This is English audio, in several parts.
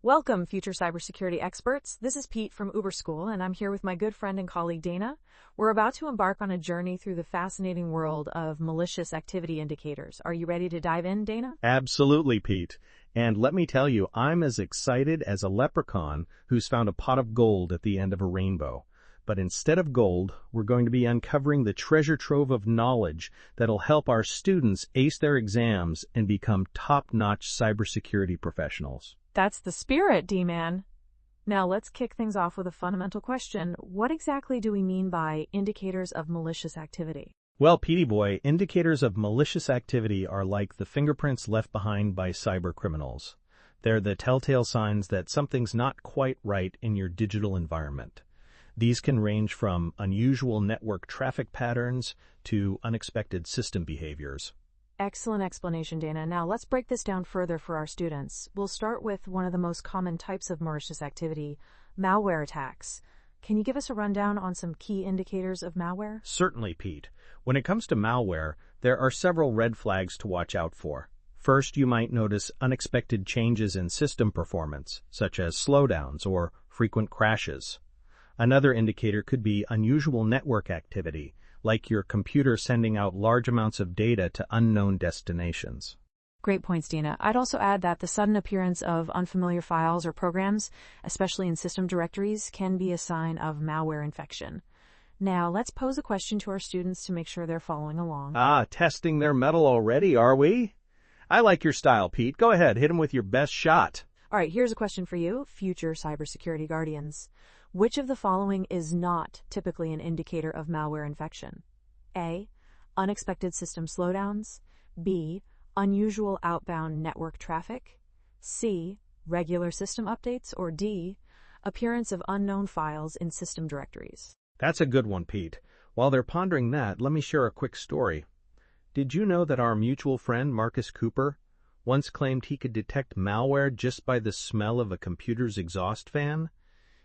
Welcome, future cybersecurity experts. This is Pete from UberSchool, and I'm here with my good friend and colleague Dana. We're about to embark on a journey through the fascinating world of malicious activity indicators. Are you ready to dive in, Dana? Absolutely, Pete. And let me tell you, I'm as excited as a leprechaun who's found a pot of gold at the end of a rainbow. But instead of gold, we're going to be uncovering the treasure trove of knowledge that'll help our students ace their exams and become top-notch cybersecurity professionals. That's the spirit, D-Man. Now let's kick things off with a fundamental question. What exactly do we mean by indicators of malicious activity? Well, Petey boy, indicators of malicious activity are like the fingerprints left behind by cyber criminals. They're the telltale signs that something's not quite right in your digital environment. These can range from unusual network traffic patterns to unexpected system behaviors. Excellent explanation, Dana. Now let's break this down further for our students. We'll start with one of the most common types of malicious activity, malware attacks. Can you give us a rundown on some key indicators of malware? Certainly, Pete. When it comes to malware, there are several red flags to watch out for. First, you might notice unexpected changes in system performance, such as slowdowns or frequent crashes. Another indicator could be unusual network activity, like your computer sending out large amounts of data to unknown destinations. Great points, Dina. I'd also add that the sudden appearance of unfamiliar files or programs, especially in system directories, can be a sign of malware infection. Now, let's pose a question to our students to make sure they're following along. Testing their mettle already, are we? I like your style, Pete. Go ahead, hit 'em with your best shot. All right, here's a question for you, future cybersecurity guardians. Which of the following is not typically an indicator of malware infection? A. Unexpected system slowdowns. B. Unusual outbound network traffic. C. Regular system updates. Or D. Appearance of unknown files in system directories. That's a good one, Pete. While they're pondering that, let me share a quick story. Did you know that our mutual friend, Marcus Cooper, once claimed he could detect malware just by the smell of a computer's exhaust fan?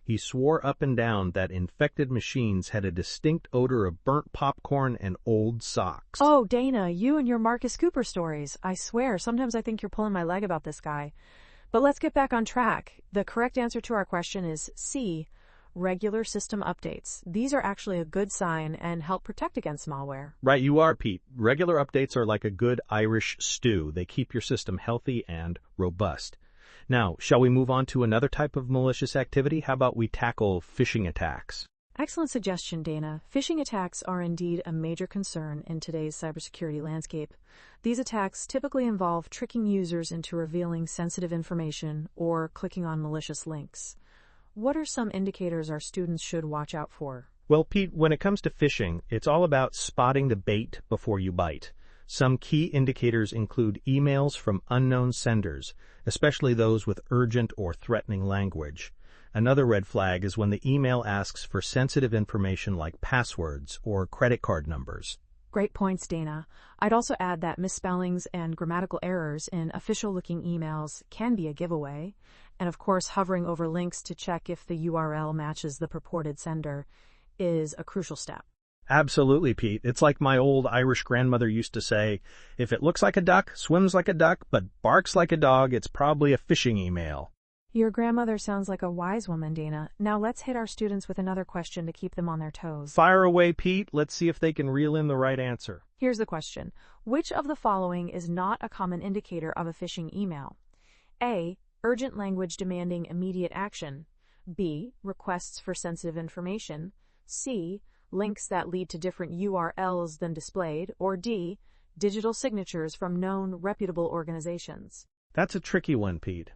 He swore up and down that infected machines had a distinct odor of burnt popcorn and old socks. Oh, Dana, you and your Marcus Cooper stories. I swear, sometimes I think you're pulling my leg about this guy. But let's get back on track. The correct answer to our question is C, regular system updates. These are actually a good sign and help protect against malware. Right, you are, Pete. Regular updates are like a good Irish stew. They keep your system healthy and robust. Now, shall we move on to another type of malicious activity? How about we tackle phishing attacks? Excellent suggestion, Dana. Phishing attacks are indeed a major concern in today's cybersecurity landscape. These attacks typically involve tricking users into revealing sensitive information or clicking on malicious links. What are some indicators our students should watch out for? Well, Pete, when it comes to phishing, it's all about spotting the bait before you bite. Some key indicators include emails from unknown senders, especially those with urgent or threatening language. Another red flag is when the email asks for sensitive information like passwords or credit card numbers. Great points, Dana. I'd also add that misspellings and grammatical errors in official-looking emails can be a giveaway. And of course, hovering over links to check if the URL matches the purported sender is a crucial step. Absolutely, Pete. It's like my old Irish grandmother used to say, if it looks like a duck, swims like a duck, but barks like a dog, it's probably a phishing email. Your grandmother sounds like a wise woman, Dana. Now let's hit our students with another question to keep them on their toes. Fire away, Pete. Let's see if they can reel in the right answer. Here's the question. Which of the following is not a common indicator of a phishing email? A. Urgent language demanding immediate action. B. Requests for sensitive information. C. Links that lead to different URLs than displayed. Or D. Digital signatures from known reputable organizations. That's a tricky one, Pete.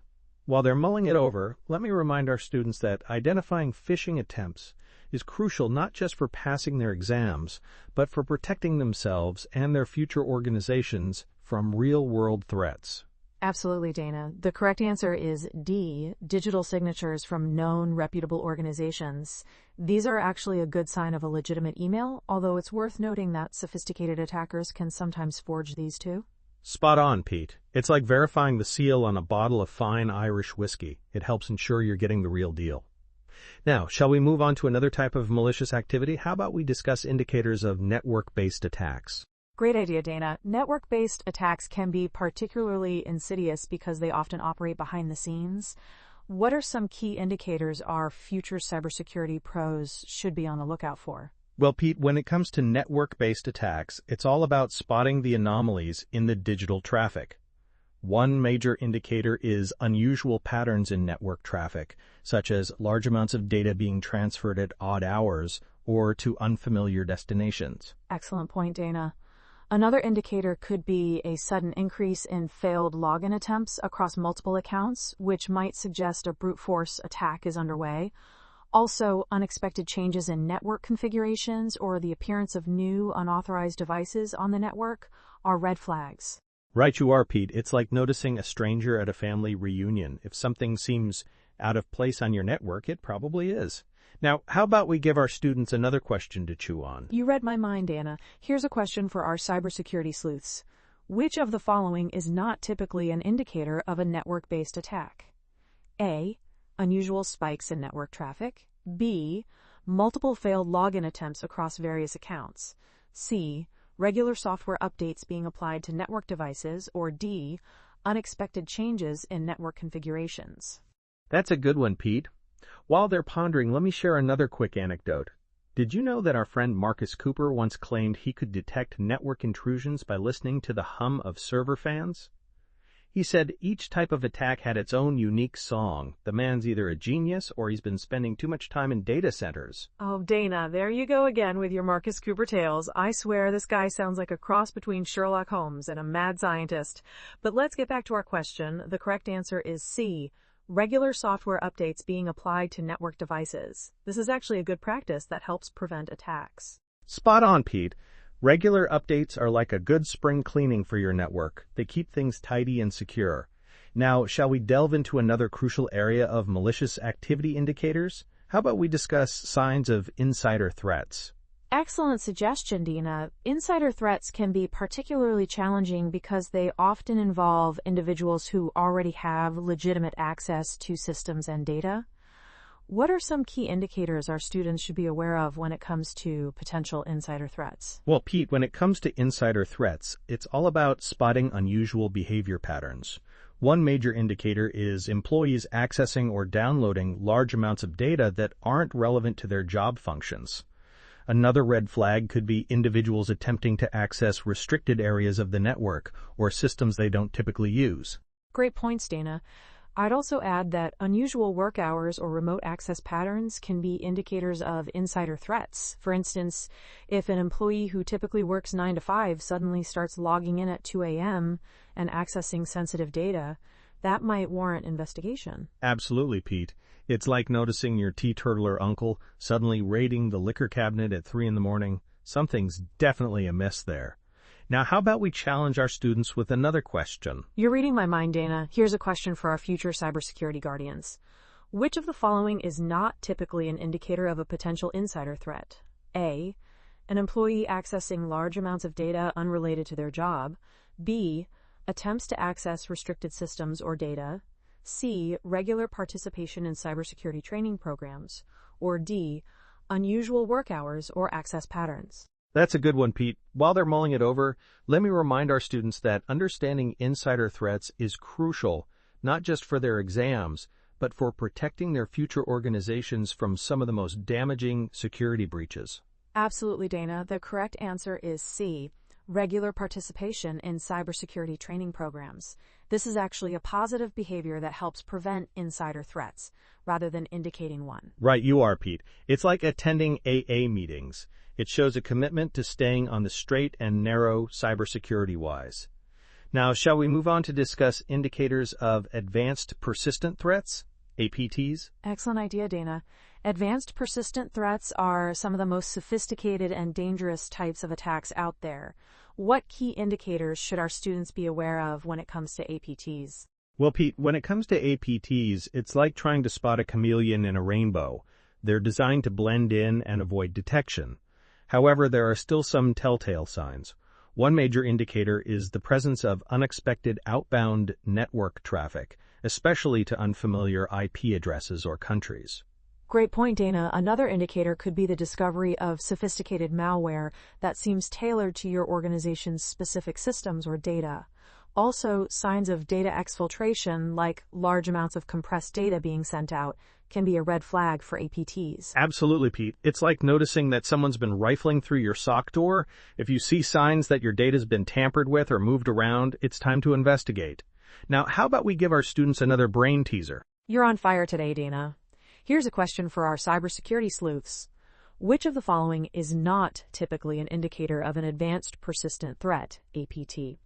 While they're mulling it over, let me remind our students that identifying phishing attempts is crucial not just for passing their exams, but for protecting themselves and their future organizations from real-world threats. Absolutely, Dana. The correct answer is D, digital signatures from known reputable organizations. These are actually a good sign of a legitimate email, although it's worth noting that sophisticated attackers can sometimes forge these too. Spot on, Pete. It's like verifying the seal on a bottle of fine Irish whiskey. It helps ensure you're getting the real deal. Now, shall we move on to another type of malicious activity? How about we discuss indicators of network-based attacks? Great idea, Dana. Network-based attacks can be particularly insidious because they often operate behind the scenes. What are some key indicators our future cybersecurity pros should be on the lookout for? Well, Pete, when it comes to network-based attacks, it's all about spotting the anomalies in the digital traffic. One major indicator is unusual patterns in network traffic, such as large amounts of data being transferred at odd hours or to unfamiliar destinations. Excellent point, Dana. Another indicator could be a sudden increase in failed login attempts across multiple accounts, which might suggest a brute force attack is underway. Also, unexpected changes in network configurations or the appearance of new unauthorized devices on the network are red flags. Right you are, Pete. It's like noticing a stranger at a family reunion. If something seems out of place on your network, it probably is. Now, how about we give our students another question to chew on? You read my mind, Anna. Here's a question for our cybersecurity sleuths. Which of the following is not typically an indicator of a network-based attack? A. Unusual spikes in network traffic. B. Multiple failed login attempts across various accounts. C. Regular software updates being applied to network devices. Or D. Unexpected changes in network configurations. That's a good one, Pete. While they're pondering, let me share another quick anecdote. Did you know that our friend Marcus Cooper once claimed he could detect network intrusions by listening to the hum of server fans? He said each type of attack had its own unique song. The man's either a genius or he's been spending too much time in data centers. Oh, Dana, there you go again with your Marcus Cooper tales. I swear this guy sounds like a cross between Sherlock Holmes and a mad scientist. But let's get back to our question. The correct answer is C. Regular software updates being applied to network devices. This is actually a good practice that helps prevent attacks. Spot on, Pete. Regular updates are like a good spring cleaning for your network. They keep things tidy and secure. Now, shall we delve into another crucial area of malicious activity indicators? How about we discuss signs of insider threats? Excellent suggestion, Dina. Insider threats can be particularly challenging because they often involve individuals who already have legitimate access to systems and data. What are some key indicators our students should be aware of when it comes to potential insider threats? Well, Pete, when it comes to insider threats, it's all about spotting unusual behavior patterns. One major indicator is employees accessing or downloading large amounts of data that aren't relevant to their job functions. Another red flag could be individuals attempting to access restricted areas of the network or systems they don't typically use. Great points, Dana. I'd also add that unusual work hours or remote access patterns can be indicators of insider threats. For instance, if an employee who typically works 9 to 5 suddenly starts logging in at 2 a.m. and accessing sensitive data, that might warrant investigation. Absolutely, Pete. It's like noticing your teetotaler uncle suddenly raiding the liquor cabinet at 3 in the morning. Something's definitely amiss there. Now, how about we challenge our students with another question? You're reading my mind, Dana. Here's a question for our future cybersecurity guardians. Which of the following is not typically an indicator of a potential insider threat? A. An employee accessing large amounts of data unrelated to their job. B. Attempts to access restricted systems or data. C. Regular participation in cybersecurity training programs. Or D. Unusual work hours or access patterns. That's a good one, Pete. While they're mulling it over, let me remind our students that understanding insider threats is crucial, not just for their exams, but for protecting their future organizations from some of the most damaging security breaches. Absolutely, Dana. The correct answer is C. Regular participation in cybersecurity training programs. This is actually a positive behavior that helps prevent insider threats, rather than indicating one. Right, you are, Pete. It's like attending AA meetings. It shows a commitment to staying on the straight and narrow cybersecurity-wise. Now, shall we move on to discuss indicators of advanced persistent threats, APTs? Excellent idea, Dana. Advanced persistent threats are some of the most sophisticated and dangerous types of attacks out there. What key indicators should our students be aware of when it comes to APTs? Well, Pete, when it comes to APTs, it's like trying to spot a chameleon in a rainbow. They're designed to blend in and avoid detection. However, there are still some telltale signs. One major indicator is the presence of unexpected outbound network traffic, especially to unfamiliar IP addresses or countries. Great point, Dana. Another indicator could be the discovery of sophisticated malware that seems tailored to your organization's specific systems or data. Also, signs of data exfiltration, like large amounts of compressed data being sent out, can be a red flag for APTs. Absolutely, Pete. It's like noticing that someone's been rifling through your sock drawer. If you see signs that your data's been tampered with or moved around, it's time to investigate. Now, how about we give our students another brain teaser? You're on fire today, Dana. Here's a question for our cybersecurity sleuths. Which of the following is not typically an indicator of an advanced persistent threat, APT?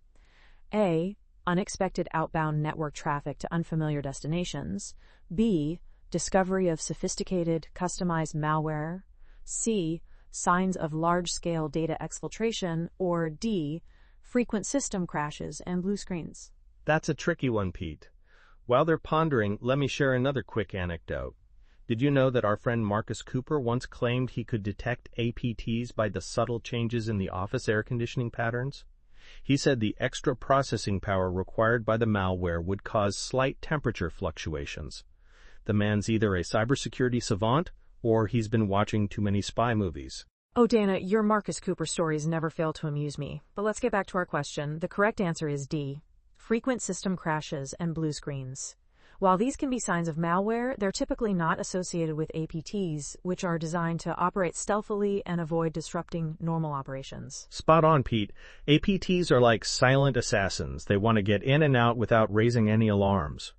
A. Unexpected outbound network traffic to unfamiliar destinations. B. Discovery of sophisticated, customized malware. C. Signs of large-scale data exfiltration. Or D. Frequent system crashes and blue screens. That's a tricky one, Pete. While they're pondering, let me share another quick anecdote. Did you know that our friend Marcus Cooper once claimed he could detect APTs by the subtle changes in the office air conditioning patterns? He said the extra processing power required by the malware would cause slight temperature fluctuations. The man's either a cybersecurity savant or he's been watching too many spy movies. Oh, Dana, your Marcus Cooper stories never fail to amuse me. But let's get back to our question. The correct answer is D. Frequent system crashes and blue screens. While these can be signs of malware, they're typically not associated with APTs, which are designed to operate stealthily and avoid disrupting normal operations. Spot on, Pete. APTs are like silent assassins. They want to get in and out without raising any alarms.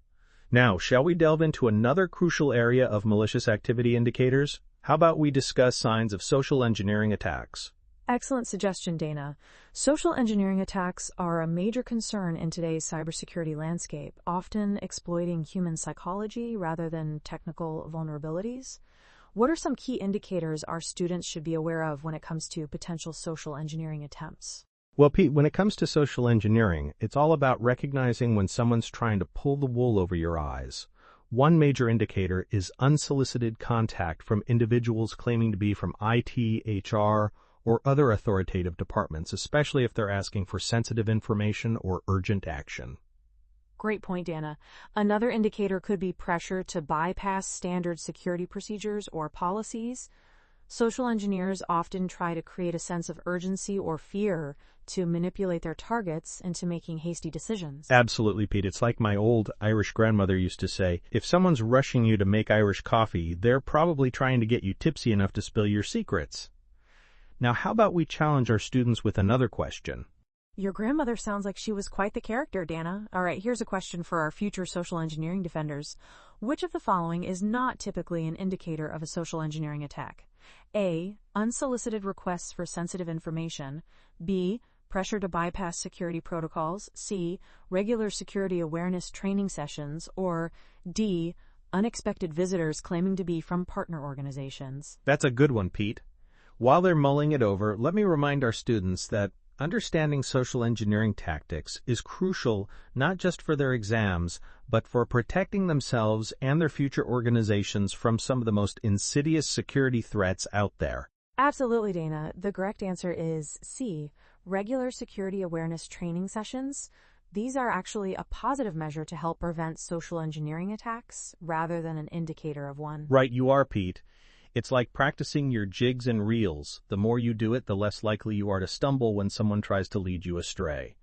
Now, shall we delve into another crucial area of malicious activity indicators? How about we discuss signs of social engineering attacks? Excellent suggestion, Dana. Social engineering attacks are a major concern in today's cybersecurity landscape, often exploiting human psychology rather than technical vulnerabilities. What are some key indicators our students should be aware of when it comes to potential social engineering attempts? Well, Pete, when it comes to social engineering, it's all about recognizing when someone's trying to pull the wool over your eyes. One major indicator is unsolicited contact from individuals claiming to be from IT, HR, or other authoritative departments, especially if they're asking for sensitive information or urgent action. Great point, Dana. Another indicator could be pressure to bypass standard security procedures or policies. Social engineers often try to create a sense of urgency or fear to manipulate their targets into making hasty decisions. Absolutely, Pete. It's like my old Irish grandmother used to say, if someone's rushing you to make Irish coffee, they're probably trying to get you tipsy enough to spill your secrets. Now, how about we challenge our students with another question? Your grandmother sounds like she was quite the character, Dana. All right, here's a question for our future social engineering defenders. Which of the following is not typically an indicator of a social engineering attack? A. Unsolicited requests for sensitive information. B. Pressure to bypass security protocols. C. Regular security awareness training sessions. Or D. Unexpected visitors claiming to be from partner organizations. That's a good one, Pete. While they're mulling it over, let me remind our students that understanding social engineering tactics is crucial not just for their exams, but for protecting themselves and their future organizations from some of the most insidious security threats out there. Absolutely, Dana. The correct answer is C. Regular security awareness training sessions. These are actually a positive measure to help prevent social engineering attacks rather than an indicator of one. Right, you are, Pete. It's like practicing your jigs and reels. The more you do it, the less likely you are to stumble when someone tries to lead you astray.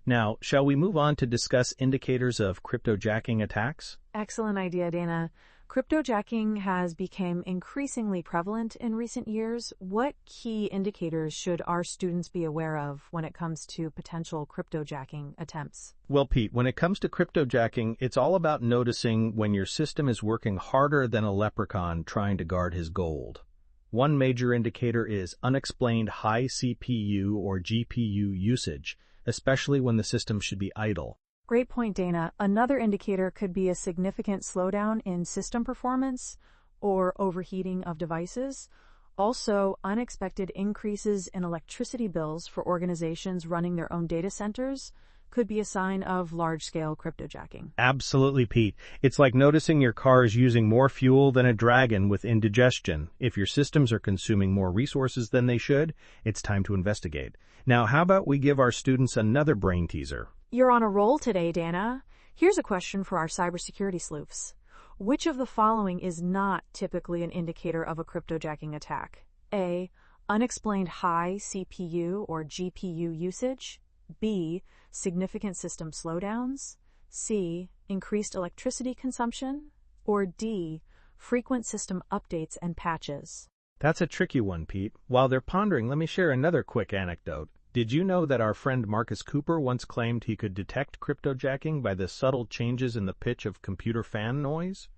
Now, shall we move on to discuss indicators of cryptojacking attacks? Excellent idea, Dana. Cryptojacking has become increasingly prevalent in recent years. What key indicators should our students be aware of when it comes to potential cryptojacking attempts? Well, Pete, when it comes to cryptojacking, it's all about noticing when your system is working harder than a leprechaun trying to guard his gold. One major indicator is unexplained high CPU or GPU usage, especially when the system should be idle. Great point, Dana. Another indicator could be a significant slowdown in system performance or overheating of devices. Also, unexpected increases in electricity bills for organizations running their own data centers could be a sign of large-scale cryptojacking. Absolutely, Pete. It's like noticing your car is using more fuel than a dragon with indigestion. If your systems are consuming more resources than they should, it's time to investigate. Now, how about we give our students another brain teaser? You're on a roll today, Dana. Here's a question for our cybersecurity sleuths. Which of the following is not typically an indicator of a cryptojacking attack? A. Unexplained high CPU or GPU usage. B. Significant system slowdowns, C. Increased electricity consumption, or D. Frequent system updates and patches? That's a tricky one, Pete. While they're pondering, let me share another quick anecdote. Did you know that our friend Marcus Cooper once claimed he could detect cryptojacking by the subtle changes in the pitch of computer fan noise?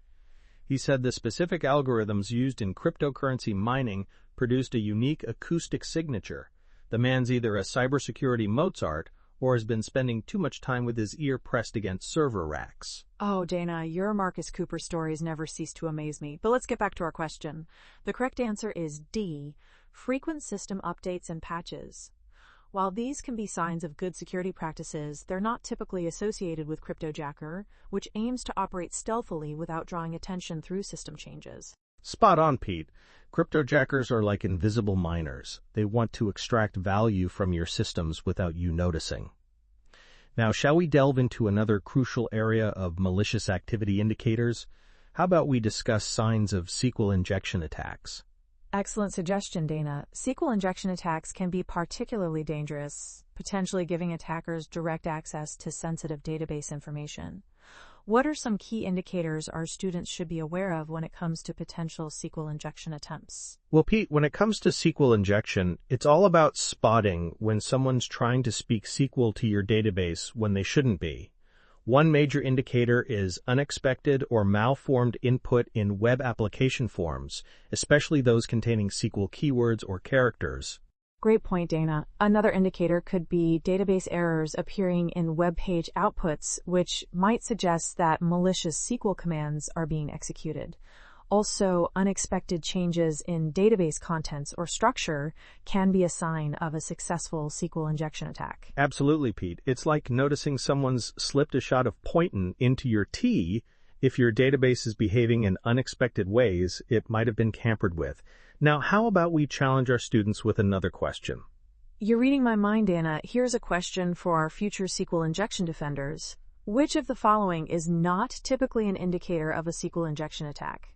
He said the specific algorithms used in cryptocurrency mining produced a unique acoustic signature. The man's either a cybersecurity Mozart or has been spending too much time with his ear pressed against server racks. Oh, Dana, your Marcus Cooper stories never cease to amaze me. But let's get back to our question. The correct answer is D. Frequent system updates and patches. While these can be signs of good security practices, they're not typically associated with cryptojacker, which aims to operate stealthily without drawing attention through system changes. Spot on, Pete. Cryptojackers are like invisible miners. They want to extract value from your systems without you noticing. Now, shall we delve into another crucial area of malicious activity indicators? How about we discuss signs of SQL injection attacks? Excellent suggestion, Dana. SQL injection attacks can be particularly dangerous, potentially giving attackers direct access to sensitive database information. What are some key indicators our students should be aware of when it comes to potential SQL injection attempts? Well, Pete, when it comes to SQL injection, it's all about spotting when someone's trying to speak SQL to your database when they shouldn't be. One major indicator is unexpected or malformed input in web application forms, especially those containing SQL keywords or characters. Great point, Dana. Another indicator could be database errors appearing in web page outputs, which might suggest that malicious SQL commands are being executed. Also, unexpected changes in database contents or structure can be a sign of a successful SQL injection attack. Absolutely, Pete. It's like noticing someone's slipped a shot of poison into your tea. If your database is behaving in unexpected ways, it might have been tampered with. Now, how about we challenge our students with another question? You're reading my mind, Anna. Here's a question for our future SQL injection defenders. Which of the following is not typically an indicator of a SQL injection attack?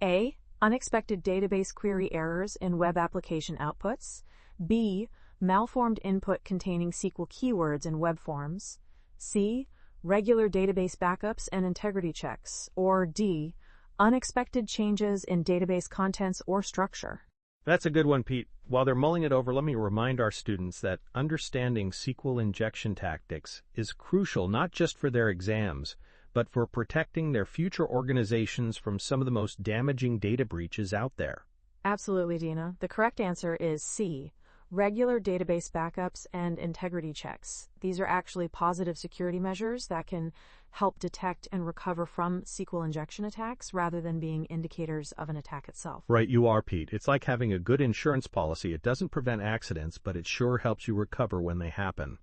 A. Unexpected database query errors in web application outputs. B. Malformed input containing SQL keywords in web forms. C. Regular database backups and integrity checks. Or D. Unexpected changes in database contents or structure. That's a good one, Pete. While they're mulling it over, let me remind our students that understanding SQL injection tactics is crucial not just for their exams, but for protecting their future organizations from some of the most damaging data breaches out there. Absolutely, Dina. The correct answer is C. Regular database backups and integrity checks. These are actually positive security measures that can help detect and recover from SQL injection attacks rather than being indicators of an attack itself. Right, you are, Pete. It's like having a good insurance policy. It doesn't prevent accidents, but it sure helps you recover when they happen.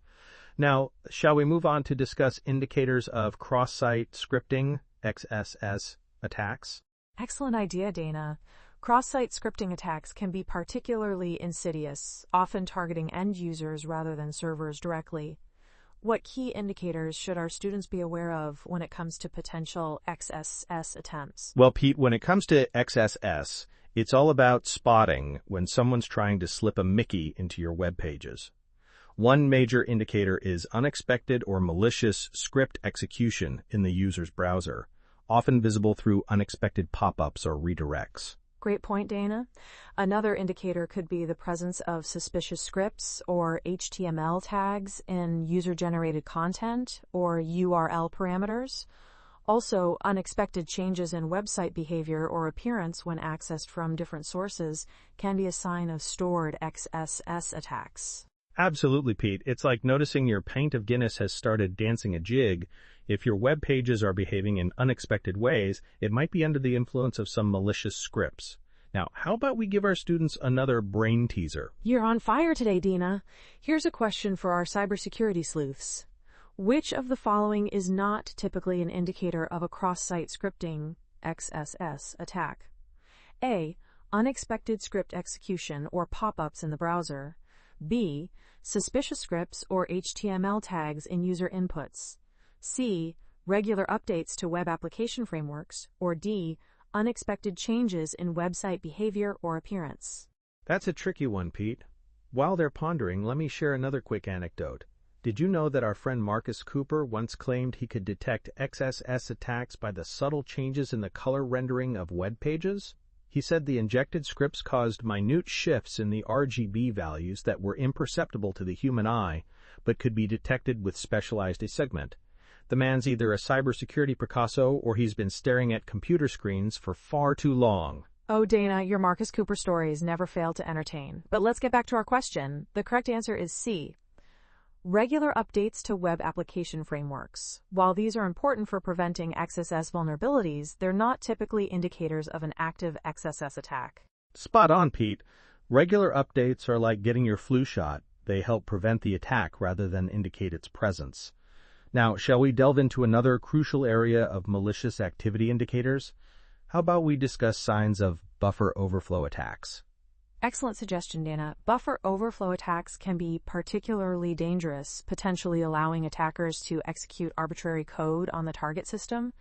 Now, shall we move on to discuss indicators of cross-site scripting, XSS, attacks? Excellent idea, Dana. Cross-site scripting attacks can be particularly insidious, often targeting end users rather than servers directly. What key indicators should our students be aware of when it comes to potential XSS attempts? Well, Pete, when it comes to XSS, it's all about spotting when someone's trying to slip a Mickey into your web pages. One major indicator is unexpected or malicious script execution in the user's browser, often visible through unexpected pop-ups or redirects. Great point, Dana. Another indicator could be the presence of suspicious scripts or HTML tags in user-generated content or URL parameters. Also, unexpected changes in website behavior or appearance when accessed from different sources can be a sign of stored XSS attacks. Absolutely, Pete. It's like noticing your pint of Guinness has started dancing a jig. If your web pages are behaving in unexpected ways, it might be under the influence of some malicious scripts. Now, how about we give our students another brain teaser? You're on fire today, Dina. Here's a question for our cybersecurity sleuths. Which of the following is not typically an indicator of a cross-site scripting, XSS, attack? A. Unexpected script execution or pop-ups in the browser. B. Suspicious scripts or HTML tags in user inputs. C. Regular updates to web application frameworks. Or D. Unexpected changes in website behavior or appearance. That's a tricky one, Pete. While they're pondering, let me share another quick anecdote. Did you know that our friend Marcus Cooper once claimed he could detect XSS attacks by the subtle changes in the color rendering of web pages? He said the injected scripts caused minute shifts in the RGB values that were imperceptible to the human eye, but could be detected with specialized segment. The man's either a cybersecurity Picasso or he's been staring at computer screens for far too long. Oh, Dana, your Marcus Cooper stories never fail to entertain. But let's get back to our question. The correct answer is C. Regular updates to web application frameworks. While these are important for preventing XSS vulnerabilities, they're not typically indicators of an active XSS attack. Spot on, Pete. Regular updates are like getting your flu shot. They help prevent the attack rather than indicate its presence. Now, shall we delve into another crucial area of malicious activity indicators? How about we discuss signs of buffer overflow attacks? Excellent suggestion, Dana. Buffer overflow attacks can be particularly dangerous, potentially allowing attackers to execute arbitrary code on the target system.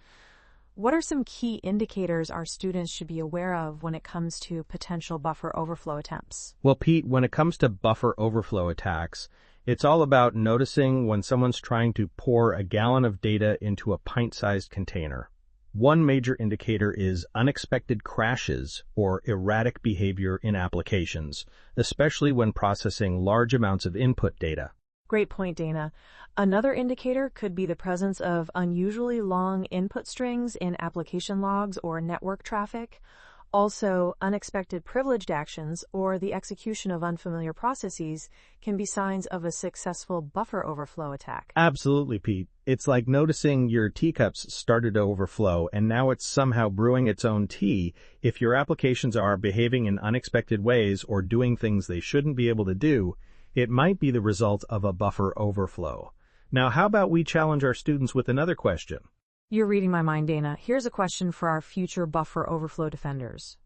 What are some key indicators our students should be aware of when it comes to potential buffer overflow attempts? Well, Pete, when it comes to buffer overflow attacks, it's all about noticing when someone's trying to pour a gallon of data into a pint-sized container. One major indicator is unexpected crashes or erratic behavior in applications, especially when processing large amounts of input data. Great point, Dana. Another indicator could be the presence of unusually long input strings in application logs or network traffic. Also, unexpected privileged actions or the execution of unfamiliar processes can be signs of a successful buffer overflow attack. Absolutely, Pete. It's like noticing your teacups started to overflow and now it's somehow brewing its own tea. If your applications are behaving in unexpected ways or doing things they shouldn't be able to do, it might be the result of a buffer overflow. Now, how about we challenge our students with another question? You're reading my mind, Dana. Here's a question for our future buffer overflow defenders.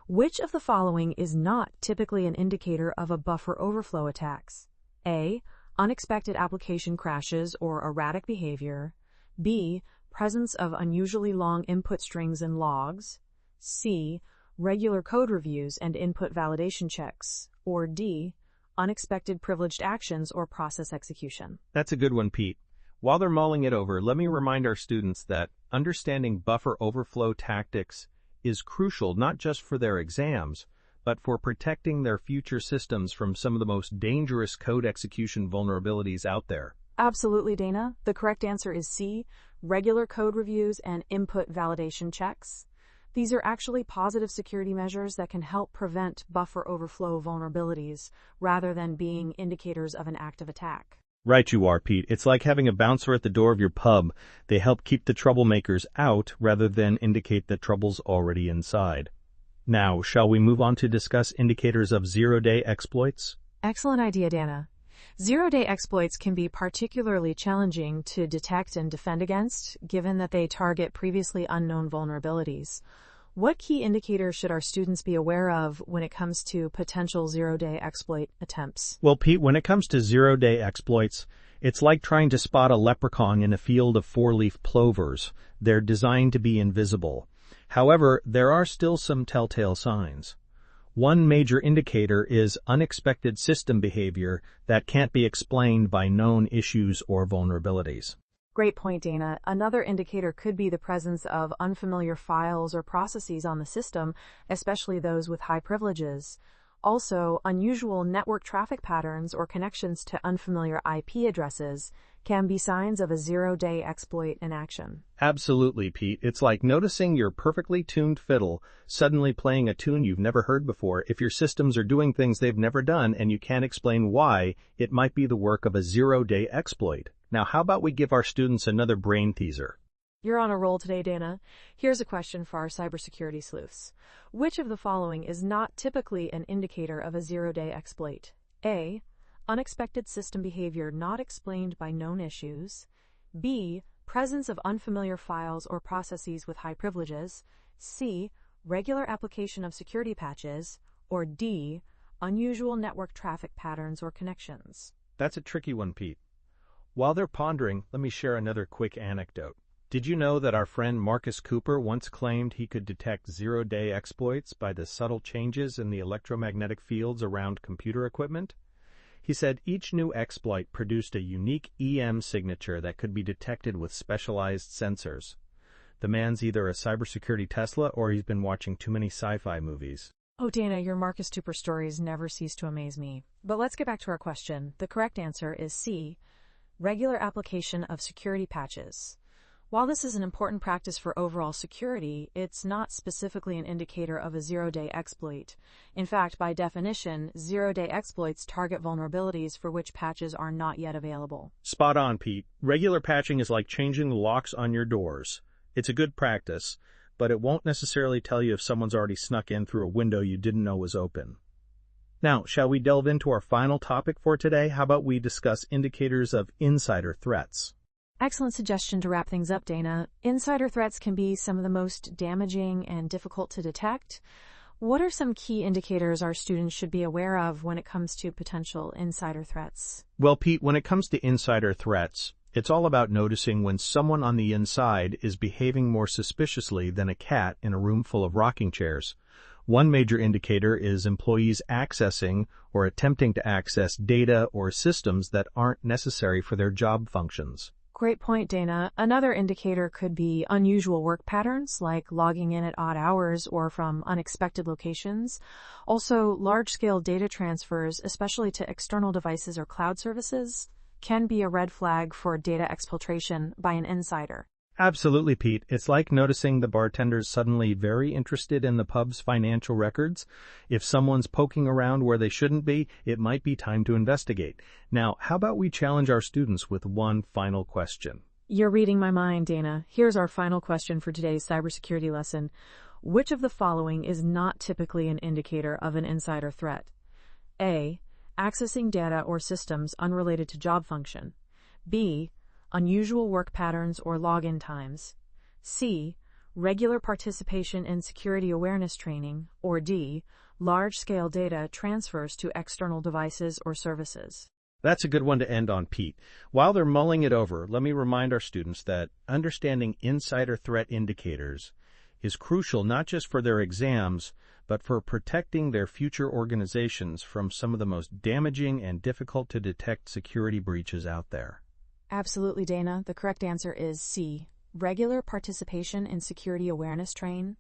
Which of the following is not typically an indicator of a buffer overflow attacks? A. Unexpected application crashes or erratic behavior. B. Presence of unusually long input strings and logs. C. Regular code reviews and input validation checks. Or D. Unexpected privileged actions or process execution. That's a good one, Pete. While they're mulling it over, let me remind our students that understanding buffer overflow tactics is crucial not just for their exams, but for protecting their future systems from some of the most dangerous code execution vulnerabilities out there. Absolutely, Dana. The correct answer is C, regular code reviews and input validation checks. These are actually positive security measures that can help prevent buffer overflow vulnerabilities rather than being indicators of an active attack. Right you are, Pete. It's like having a bouncer at the door of your pub. They help keep the troublemakers out rather than indicate that trouble's already inside. Now, shall we move on to discuss indicators of zero-day exploits? Excellent idea, Dana. Zero-day exploits can be particularly challenging to detect and defend against, given that they target previously unknown vulnerabilities. What key indicators should our students be aware of when it comes to potential zero-day exploit attempts? Well, Pete, when it comes to zero-day exploits, it's like trying to spot a leprechaun in a field of four-leaf plovers. They're designed to be invisible. However, there are still some telltale signs. One major indicator is unexpected system behavior that can't be explained by known issues or vulnerabilities. Great point, Dana. Another indicator could be the presence of unfamiliar files or processes on the system, especially those with high privileges. Also, unusual network traffic patterns or connections to unfamiliar IP addresses can be signs of a zero-day exploit in action. Absolutely, Pete. It's like noticing your perfectly tuned fiddle suddenly playing a tune you've never heard before. If your systems are doing things they've never done and you can't explain why, it might be the work of a zero-day exploit. Now, how about we give our students another brain teaser? You're on a roll today, Dana. Here's a question for our cybersecurity sleuths. Which of the following is not typically an indicator of a zero-day exploit? A. Unexpected system behavior not explained by known issues. B. Presence of unfamiliar files or processes with high privileges. C. Regular application of security patches. Or D. Unusual network traffic patterns or connections. That's a tricky one, Pete. While they're pondering, let me share another quick anecdote. Did you know that our friend Marcus Cooper once claimed he could detect zero-day exploits by the subtle changes in the electromagnetic fields around computer equipment? He said each new exploit produced a unique EM signature that could be detected with specialized sensors. The man's either a cybersecurity Tesla or he's been watching too many sci-fi movies. Oh, Dana, your Marcus Tupper stories never cease to amaze me. But let's get back to our question. The correct answer is C, regular application of security patches. While this is an important practice for overall security, it's not specifically an indicator of a zero-day exploit. In fact, by definition, zero-day exploits target vulnerabilities for which patches are not yet available. Spot on, Pete. Regular patching is like changing the locks on your doors. It's a good practice, but it won't necessarily tell you if someone's already snuck in through a window you didn't know was open. Now, shall we delve into our final topic for today? How about we discuss indicators of insider threats? Excellent suggestion to wrap things up, Dana. Insider threats can be some of the most damaging and difficult to detect. What are some key indicators our students should be aware of when it comes to potential insider threats? Well, Pete, when it comes to insider threats, it's all about noticing when someone on the inside is behaving more suspiciously than a cat in a room full of rocking chairs. One major indicator is employees accessing or attempting to access data or systems that aren't necessary for their job functions. Great point, Dana. Another indicator could be unusual work patterns, like logging in at odd hours or from unexpected locations. Also, large-scale data transfers, especially to external devices or cloud services, can be a red flag for data exfiltration by an insider. Absolutely, Pete. It's like noticing the bartenders suddenly very interested in the pub's financial records. If someone's poking around where they shouldn't be, it might be time to investigate. Now, how about we challenge our students with one final question? You're reading my mind, Dana. Here's our final question for today's cybersecurity lesson. Which of the following is not typically an indicator of an insider threat? A, accessing data or systems unrelated to job function. B, unusual work patterns or login times. C, regular participation in security awareness training. Or D, large-scale data transfers to external devices or services. That's a good one to end on, Pete. While they're mulling it over, let me remind our students that understanding insider threat indicators is crucial not just for their exams, but for protecting their future organizations from some of the most damaging and difficult to detect security breaches out there. Absolutely, Dana. The correct answer is C, regular participation in security awareness train.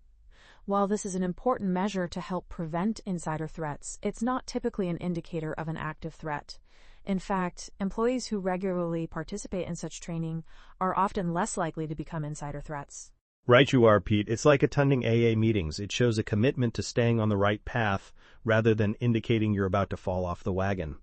While this is an important measure to help prevent insider threats, it's not typically an indicator of an active threat. In fact, employees who regularly participate in such training are often less likely to become insider threats. Right you are, Pete. It's like attending AA meetings. It shows a commitment to staying on the right path rather than indicating you're about to fall off the wagon.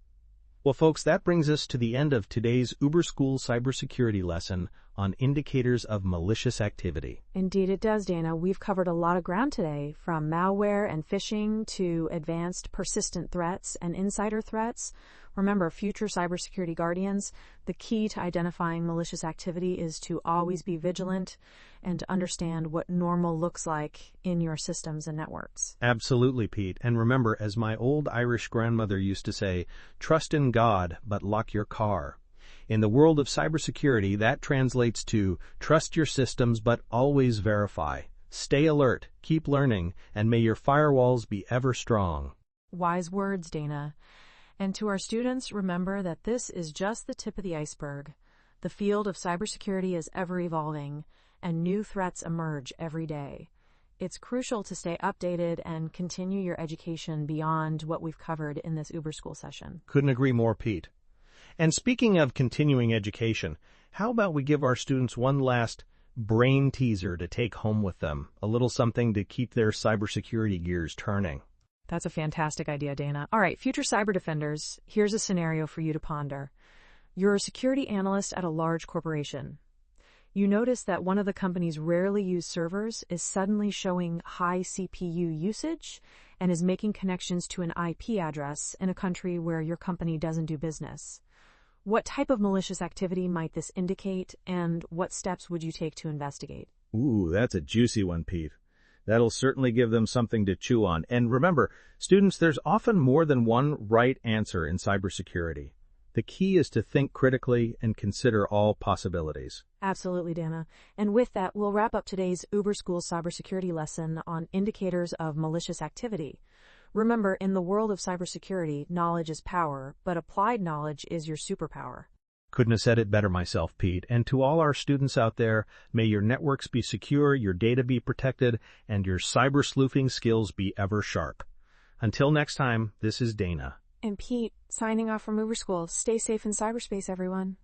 Well, folks, that brings us to the end of today's UberSchool cybersecurity lesson on indicators of malicious activity. Indeed it does, Dana. We've covered a lot of ground today, from malware and phishing to advanced persistent threats and insider threats. Remember, future cybersecurity guardians, the key to identifying malicious activity is to always be vigilant and to understand what normal looks like in your systems and networks. Absolutely, Pete. And remember, as my old Irish grandmother used to say, trust in God, but lock your car. In the world of cybersecurity, that translates to trust your systems, but always verify. Stay alert, keep learning, and may your firewalls be ever strong. Wise words, Dana. And to our students, remember that this is just the tip of the iceberg. The field of cybersecurity is ever evolving, and new threats emerge every day. It's crucial to stay updated and continue your education beyond what we've covered in this UberSchool session. Couldn't agree more, Pete. And speaking of continuing education, how about we give our students one last brain teaser to take home with them, a little something to keep their cybersecurity gears turning? That's a fantastic idea, Dana. All right, future cyber defenders, here's a scenario for you to ponder. You're a security analyst at a large corporation. You notice that one of the company's rarely used servers is suddenly showing high CPU usage and is making connections to an IP address in a country where your company doesn't do business. What type of malicious activity might this indicate, and what steps would you take to investigate? Ooh, that's a juicy one, Pete. That'll certainly give them something to chew on. And remember, students, there's often more than one right answer in cybersecurity. The key is to think critically and consider all possibilities. Absolutely, Dana. And with that, we'll wrap up today's UberSchool cybersecurity lesson on indicators of malicious activity. Remember, in the world of cybersecurity, knowledge is power, but applied knowledge is your superpower. Couldn't have said it better myself, Pete. And to all our students out there, may your networks be secure, your data be protected, and your cyber sleuthing skills be ever sharp. Until next time, this is Dana. And Pete, signing off from UberSchool. Stay safe in cyberspace, everyone.